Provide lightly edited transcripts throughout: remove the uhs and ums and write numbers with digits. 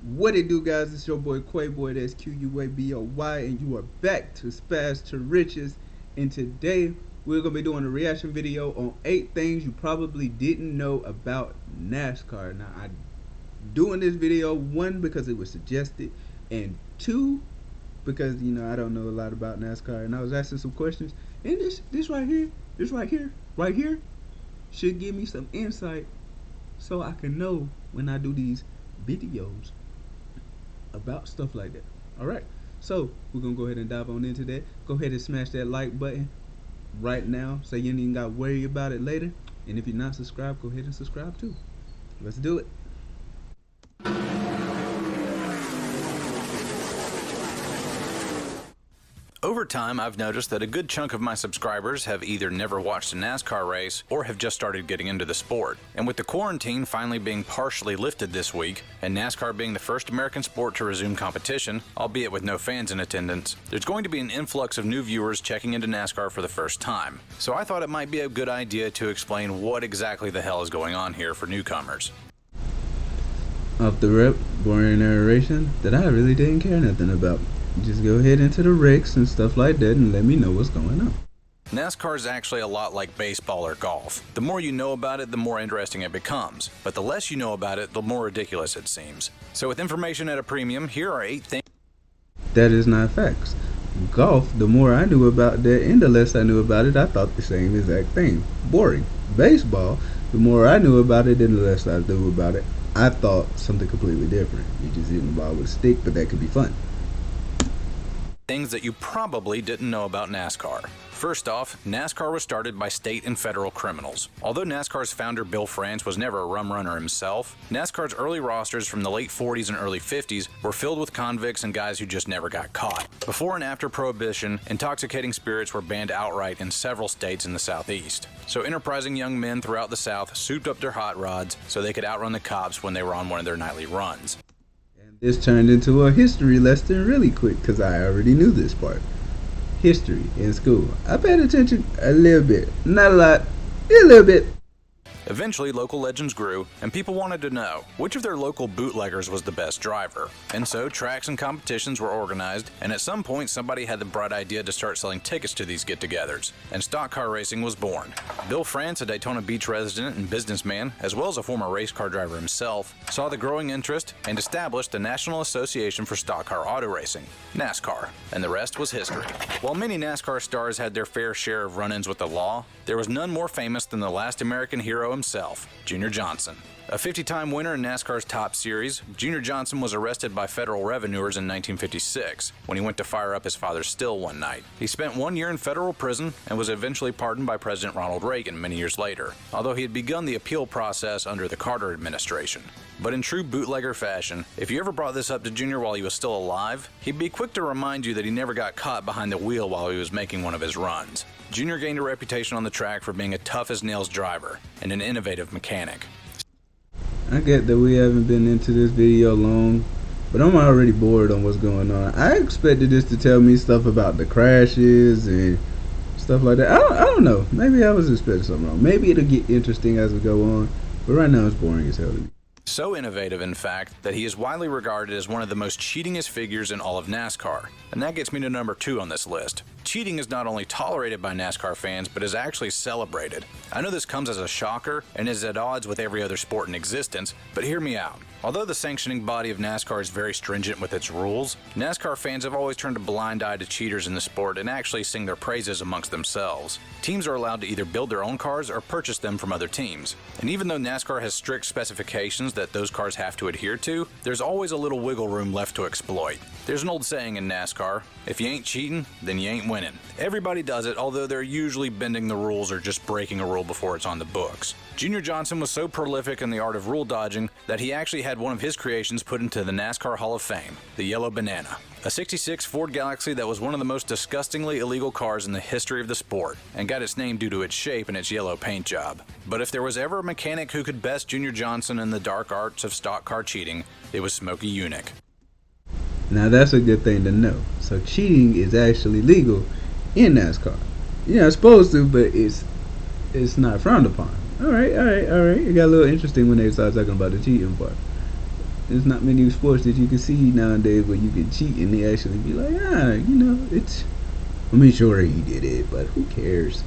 What it do, guys? It's your boy Quayboy, that's QUABOY, and you are back to Spaz to Riches. And today we're gonna be doing a reaction video on 8 things you probably didn't know about NASCAR. Now, I doing this video one because it was suggested, and two because I don't know a lot about NASCAR, and I was asking some questions. And this right here should give me some insight so I can know when I do these videos about stuff like that. All right, so we're gonna go ahead and dive on into that. Go ahead and smash that like button right now so you ain't even got to worry about it later. And if you're not subscribed, go ahead and subscribe too. Let's do it. Over time, I've noticed that a good chunk of my subscribers have either never watched a NASCAR race or have just started getting into the sport. And with the quarantine finally being partially lifted this week, and NASCAR being the first American sport to resume competition, albeit with no fans in attendance, there's going to be an influx of new viewers checking into NASCAR for the first time. So I thought it might be a good idea to explain what exactly the hell is going on here for newcomers. Off the rip, boring narration that I really didn't care nothing about. Just go ahead into the wrecks and stuff like that and let me know what's going on. NASCAR is actually a lot like baseball or golf. The more you know about it, the more interesting it becomes. But the less you know about it, the more ridiculous it seems. So with information at a premium, here are 8 things. That is not facts. Golf, the more I knew about that and the less I knew about it, I thought the same exact thing. Boring. Baseball, the more I knew about it and the less I knew about it, I thought something completely different. You just hitting the ball with a stick, but that could be fun. Things that you probably didn't know about NASCAR. First off, NASCAR was started by state and federal criminals. Although NASCAR's founder Bill France was never a rum runner himself, NASCAR's early rosters from the late 40s and early 50s were filled with convicts and guys who just never got caught. Before and after Prohibition, intoxicating spirits were banned outright in several states in the Southeast. So enterprising young men throughout the South souped up their hot rods so they could outrun the cops when they were on one of their nightly runs. This turned into a history lesson really quick because I already knew this part. History in school. I paid attention a little bit. Not a lot. A little bit. Eventually, local legends grew, and people wanted to know which of their local bootleggers was the best driver. And so, tracks and competitions were organized, and at some point, somebody had the bright idea to start selling tickets to these get-togethers, and stock car racing was born. Bill France, a Daytona Beach resident and businessman, as well as a former race car driver himself, saw the growing interest and established the National Association for Stock Car Auto Racing, NASCAR, and the rest was history. While many NASCAR stars had their fair share of run-ins with the law, there was none more famous than the last American hero himself, Junior Johnson. A 50-time winner in NASCAR's Top Series, Junior Johnson was arrested by federal revenuers in 1956 when he went to fire up his father's still one night. He spent 1 year in federal prison and was eventually pardoned by President Ronald Reagan many years later, although he had begun the appeal process under the Carter administration. But in true bootlegger fashion, if you ever brought this up to Junior while he was still alive, he'd be quick to remind you that he never got caught behind the wheel while he was making one of his runs. Junior gained a reputation on the track for being a tough-as-nails driver and an innovative mechanic. I get that we haven't been into this video long, but I'm already bored on what's going on. I expected this to tell me stuff about the crashes and stuff like that. I don't know. Maybe I was expecting something wrong. Maybe it'll get interesting as we go on, but right now it's boring as hell to me. So innovative, in fact, that he is widely regarded as one of the most cheatingest figures in all of NASCAR. And that gets me to number 2 on this list. Cheating is not only tolerated by NASCAR fans, but is actually celebrated. I know this comes as a shocker and is at odds with every other sport in existence, but hear me out. Although the sanctioning body of NASCAR is very stringent with its rules, NASCAR fans have always turned a blind eye to cheaters in the sport and actually sing their praises amongst themselves. Teams are allowed to either build their own cars or purchase them from other teams. And even though NASCAR has strict specifications that those cars have to adhere to, there's always a little wiggle room left to exploit. There's an old saying in NASCAR, if you ain't cheating, then you ain't winning. Everybody does it, although they're usually bending the rules or just breaking a rule before it's on the books. Junior Johnson was so prolific in the art of rule dodging that he actually had one of his creations put into the NASCAR Hall of Fame, the Yellow Banana, a '66 Ford Galaxy that was one of the most disgustingly illegal cars in the history of the sport, and got its name due to its shape and its yellow paint job. But if there was ever a mechanic who could best Junior Johnson in the dark arts of stock car cheating, it was Smokey Yunick. Now that's a good thing to know. So cheating is actually legal in NASCAR. You're not supposed to, but it's not frowned upon. Alright. It got a little interesting when they started talking about the cheating part. There's not many sports that you can see nowadays where you can cheat and they actually be like, it's. I mean, sure he did it, but who cares?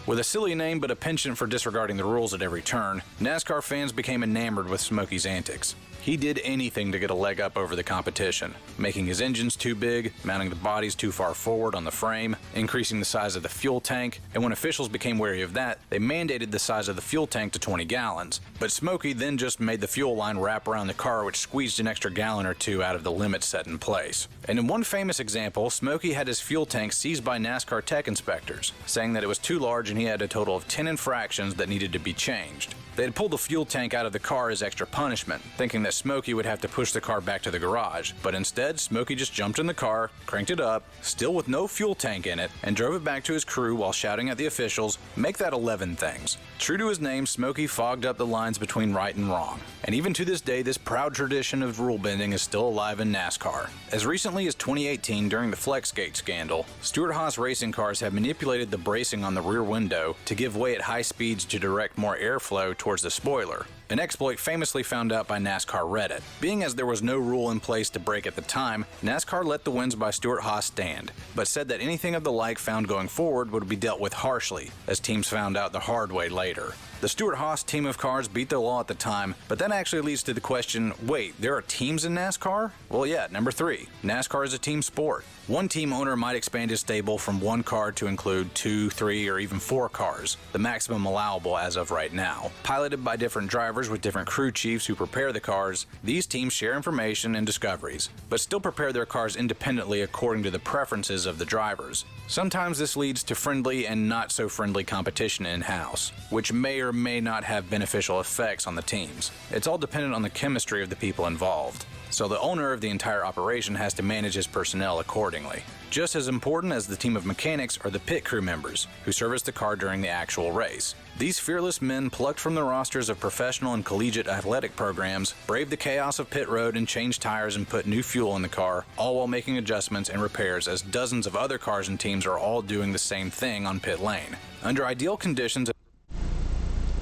With a silly name but a penchant for disregarding the rules at every turn, NASCAR fans became enamored with Smokey's antics. He did anything to get a leg up over the competition, making his engines too big, mounting the bodies too far forward on the frame, increasing the size of the fuel tank, and when officials became wary of that, they mandated the size of the fuel tank to 20 gallons. But Smokey then just made the fuel line wrap around the car, which squeezed an extra gallon or two out of the limit set in place. And in one famous example, Smokey had his fuel tank seized by NASCAR tech inspectors, saying that it was too large and he had a total of 10 infractions that needed to be changed. They had pulled the fuel tank out of the car as extra punishment, thinking that Smokey would have to push the car back to the garage, but instead Smokey just jumped in the car, cranked it up, still with no fuel tank in it, and drove it back to his crew while shouting at the officials, "Make that 11 things." True to his name, Smokey fogged up the lines between right and wrong, and even to this day this proud tradition of rule bending is still alive in NASCAR. As recently as 2018 during the Flexgate scandal, Stewart-Haas racing cars have manipulated the bracing on the rear window to give way at high speeds to direct more airflow towards the spoiler, an exploit famously found out by NASCAR Reddit. Being as there was no rule in place to break at the time, NASCAR let the wins by Stewart-Haas stand, but said that anything of the like found going forward would be dealt with harshly, as teams found out the hard way later. The Stewart-Haas team of cars beat the law at the time, but that actually leads to the question, wait, there are teams in NASCAR? Well, yeah, number 3, NASCAR is a team sport. One team owner might expand his stable from 1 car to include 2, 3, or even 4 cars, the maximum allowable as of right now. Piloted by different drivers with different crew chiefs who prepare the cars, these teams share information and discoveries, but still prepare their cars independently according to the preferences of the drivers. Sometimes this leads to friendly and not so friendly competition in-house, which may or may not have beneficial effects on the teams. It's all dependent on the chemistry of the people involved. So the owner of the entire operation has to manage his personnel accordingly. Just as important as the team of mechanics are the pit crew members, who service the car during the actual race. These fearless men plucked from the rosters of professional and collegiate athletic programs, braved the chaos of pit road and changed tires and put new fuel in the car, all while making adjustments and repairs as dozens of other cars and teams are all doing the same thing on pit lane. Under ideal conditions,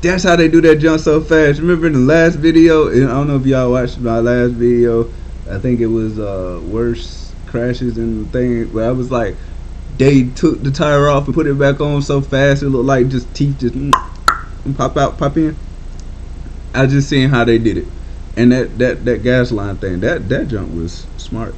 That's how they do that jump so fast. Remember in the last video, and I don't know if y'all watched my last video, I think it was worst crashes and thing, where I was like, they took the tire off and put it back on so fast it looked like just teeth just pop in. I just seen how they did it. And that gas line thing, that jump was smart.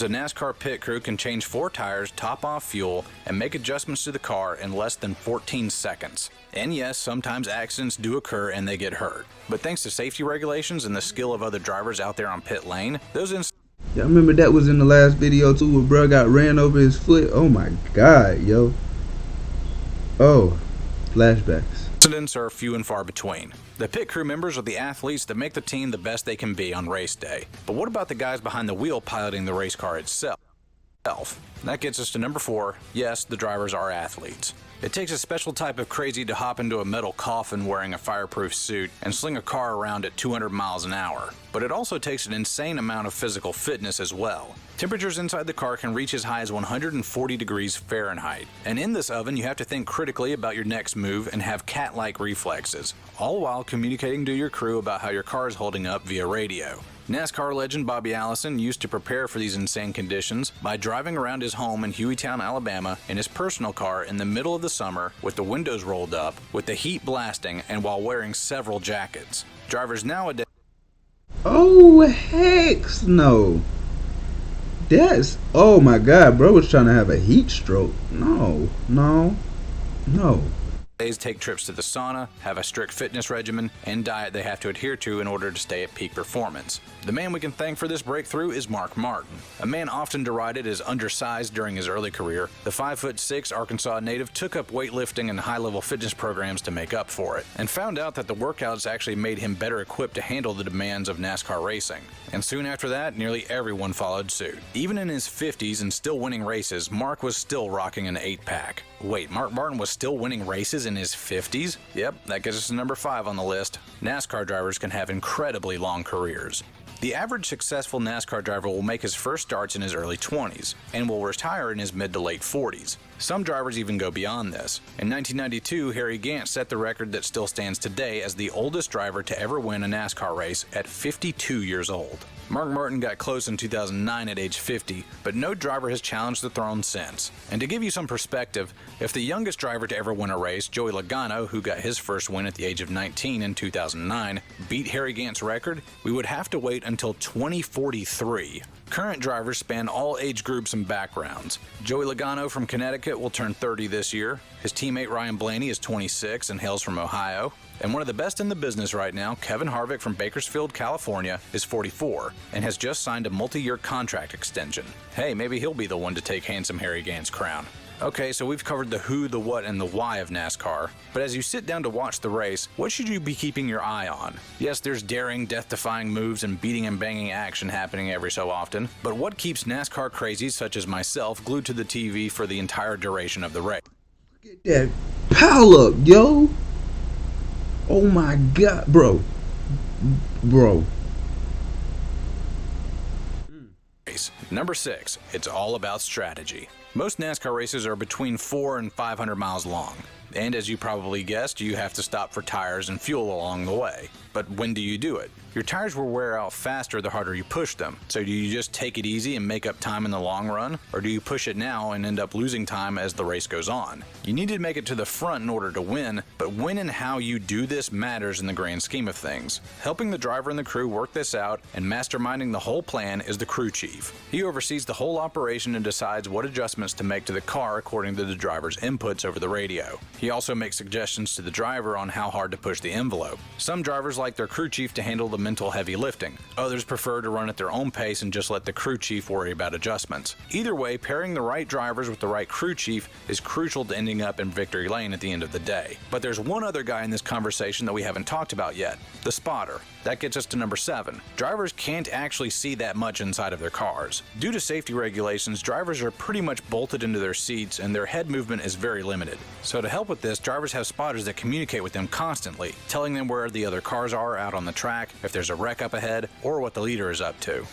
a NASCAR pit crew can change 4 tires, top off fuel, and make adjustments to the car in less than 14 seconds. And yes, sometimes accidents do occur and they get hurt. But thanks to safety regulations and the skill of other drivers out there on pit lane, those Y'all remember that was in the last video too, where bro got ran over his foot? Oh my god, yo. Oh, flashbacks. incidents are few and far between. The pit crew members are the athletes that make the team the best they can be on race day. But what about the guys behind the wheel piloting the race car itself? That gets us to number 4. Yes, the drivers are athletes. It takes a special type of crazy to hop into a metal coffin wearing a fireproof suit and sling a car around at 200 miles an hour. But it also takes an insane amount of physical fitness as well. Temperatures inside the car can reach as high as 140 degrees Fahrenheit. And in this oven, you have to think critically about your next move and have cat-like reflexes, all while communicating to your crew about how your car is holding up via radio. NASCAR legend Bobby Allison used to prepare for these insane conditions by driving around his home in Hueytown, Alabama in his personal car in the middle of the summer with the windows rolled up, with the heat blasting, and while wearing several jackets. Drivers nowadays... Oh, heck no. That's... Oh my god, bro was trying to have a heat stroke. No. take trips to the sauna, have a strict fitness regimen, and diet they have to adhere to in order to stay at peak performance. The man we can thank for this breakthrough is Mark Martin. A man often derided as undersized during his early career, the 5'6" Arkansas native took up weightlifting and high-level fitness programs to make up for it, and found out that the workouts actually made him better equipped to handle the demands of NASCAR racing. And soon after that, nearly everyone followed suit. Even in his 50s and still winning races, Mark was still rocking an 8-pack. Wait, Mark Martin was still winning races in his 50s? Yep, that gets us to number 5 on the list. NASCAR drivers can have incredibly long careers. The average successful NASCAR driver will make his first starts in his early 20s and will retire in his mid to late 40s. Some drivers even go beyond this. In 1992, Harry Gant set the record that still stands today as the oldest driver to ever win a NASCAR race at 52 years old. Mark Martin got close in 2009 at age 50, but no driver has challenged the throne since. And to give you some perspective, if the youngest driver to ever win a race, Joey Logano, who got his first win at the age of 19 in 2009, beat Harry Gant's record, we would have to wait until 2043. Current drivers span all age groups and backgrounds. Joey Logano from Connecticut will turn 30 this year. His teammate Ryan Blaney is 26 and hails from Ohio. And one of the best in the business right now, Kevin Harvick from Bakersfield, California, is 44 and has just signed a multi-year contract extension. Hey, maybe he'll be the one to take handsome Harry Gant's crown. Okay, so we've covered the who, the what, and the why of NASCAR, but as you sit down to watch the race, what should you be keeping your eye on? Yes, there's daring, death-defying moves and beating and banging action happening every so often, but what keeps NASCAR crazies such as myself glued to the TV for the entire duration of the race? Get that pile up, yo! Oh my god, bro. Number 6, it's all about strategy. Most NASCAR races are between 400 and 500 miles long. And as you probably guessed, you have to stop for tires and fuel along the way. But when do you do it? Your tires will wear out faster the harder you push them. So do you just take it easy and make up time in the long run? Or do you push it now and end up losing time as the race goes on? You need to make it to the front in order to win, but when and how you do this matters in the grand scheme of things. Helping the driver and the crew work this out and masterminding the whole plan is the crew chief. He oversees the whole operation and decides what adjustments to make to the car according to the driver's inputs over the radio. He also makes suggestions to the driver on how hard to push the envelope. Some drivers like their crew chief to handle the mental heavy lifting. Others prefer to run at their own pace and just let the crew chief worry about adjustments. Either way, pairing the right drivers with the right crew chief is crucial to ending up in victory lane at the end of the day. But there's one other guy in this conversation that we haven't talked about yet, the spotter. That gets us to number 7. Drivers can't actually see that much inside of their cars. Due to safety regulations, drivers are pretty much bolted into their seats and their head movement is very limited. So to help with this, drivers have spotters that communicate with them constantly, telling them where the other cars are out on the track, if there's a wreck up ahead, or what the leader is up to.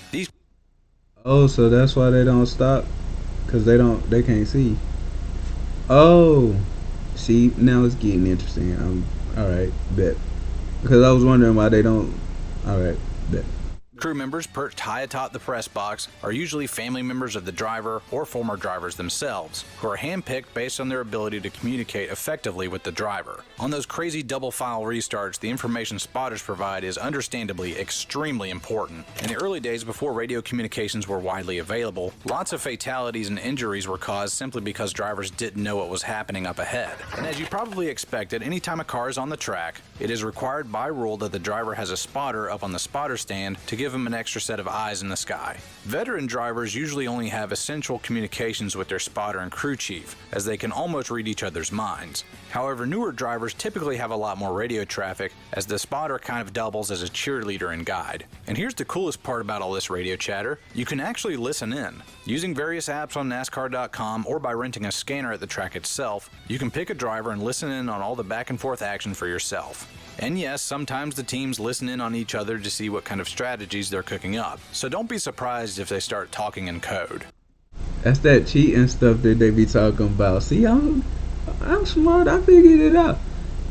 Oh, so that's why they don't stop? Because they can't see. Oh, see, now it's getting interesting. Alright, bet. Because I was wondering why they don't. Alright, bet. Crew members perched high atop the press box are usually family members of the driver or former drivers themselves, who are handpicked based on their ability to communicate effectively with the driver. On those crazy double file restarts, the information spotters provide is understandably extremely important. In the early days before radio communications were widely available, lots of fatalities and injuries were caused simply because drivers didn't know what was happening up ahead. And as you probably expected, anytime a car is on the track, it is required by rule that the driver has a spotter up on the spotter stand to give him an extra set of eyes in the sky. Veteran drivers usually only have essential communications with their spotter and crew chief, as they can almost read each other's minds. However, newer drivers typically have a lot more radio traffic, as the spotter kind of doubles as a cheerleader and guide. And here's the coolest part about all this radio chatter: you can actually listen in. Using various apps on NASCAR.com or by renting a scanner at the track itself, you can pick a driver and listen in on all the back and forth action for yourself. And yes, sometimes the teams listen in on each other to see what kind of strategies they're cooking up, so don't be surprised if they start talking in code. That's that cheating stuff that they be talking about. See, I'm smart. I figured it out.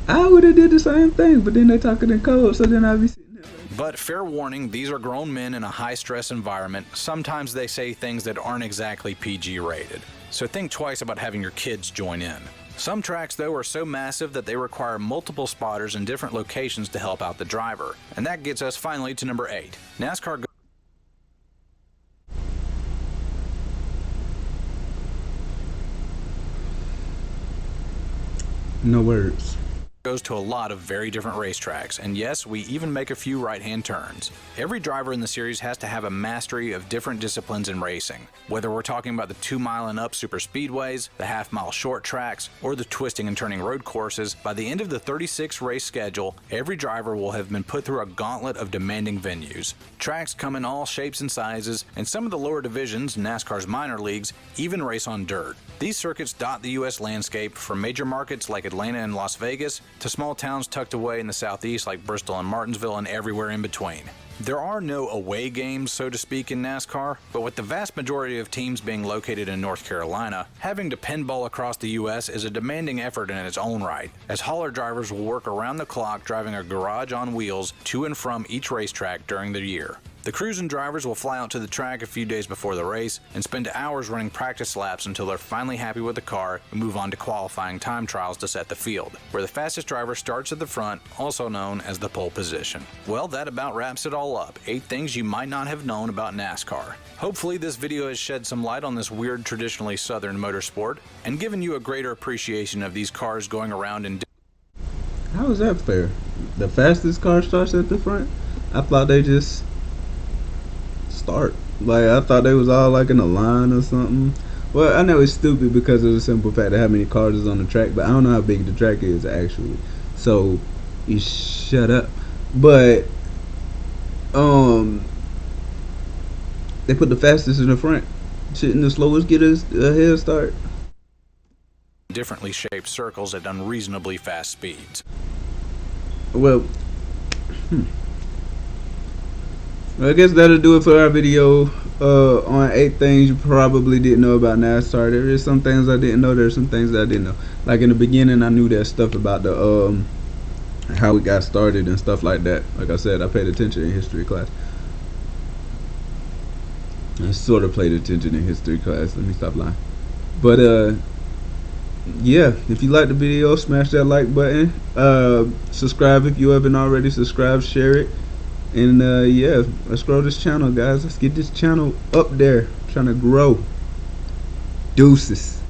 I would have did the same thing, but then they talking in code, so then I'd be sitting there like... But fair warning, these are grown men in a high-stress environment. Sometimes they say things that aren't exactly PG rated, so think twice about having your kids join in. Some tracks, though, are so massive that they require multiple spotters in different locations to help out the driver. And that gets us finally to number 8. NASCAR No words. Goes to a lot of very different racetracks, and yes, we even make a few right-hand turns. Every driver in the series has to have a mastery of different disciplines in racing. Whether we're talking about the 2-mile and up super speedways, the half-mile short tracks, or the twisting and turning road courses, by the end of the 36 race schedule, every driver will have been put through a gauntlet of demanding venues. Tracks come in all shapes and sizes, and some of the lower divisions, NASCAR's minor leagues, even race on dirt. These circuits dot the U.S. landscape, from major markets like Atlanta and Las Vegas to small towns tucked away in the southeast like Bristol and Martinsville, and everywhere in between. There are no away games, so to speak, in NASCAR, but with the vast majority of teams being located in North Carolina, having to pinball across the U.S. is a demanding effort in its own right, as hauler drivers will work around the clock driving a garage on wheels to and from each racetrack during the year. The crews and drivers will fly out to the track a few days before the race and spend hours running practice laps until they're finally happy with the car and move on to qualifying time trials to set the field, where the fastest driver starts at the front, also known as the pole position. Well, that about wraps it all up. 8 things you might not have known about NASCAR. Hopefully this video has shed some light on this weird traditionally southern motorsport and given you a greater appreciation of these cars going around in... How is that fair? The fastest car starts at the front? I thought they just start. Like, I thought they was all like in a line or something. Well, I know it's stupid because of the simple fact of how many cars is on the track, but I don't know how big the track is actually. So, you shut up. But, they put the fastest in the front. Shouldn't the slowest get a head start? differently shaped circles at unreasonably fast speeds. Well, I guess that'll do it for our video on 8 things you probably didn't know about NASCAR. There is some things I didn't know. There's some things that I didn't know. Like in the beginning, I knew that stuff about the how it got started and stuff like that. Like I said, I paid attention in history class. I sort of paid attention in history class. Let me stop lying. But yeah, if you like the video, smash that like button. Subscribe if you haven't already subscribed. Share it. And yeah, let's grow this channel, guys. Let's get this channel up there. I'm trying to grow. Deuces.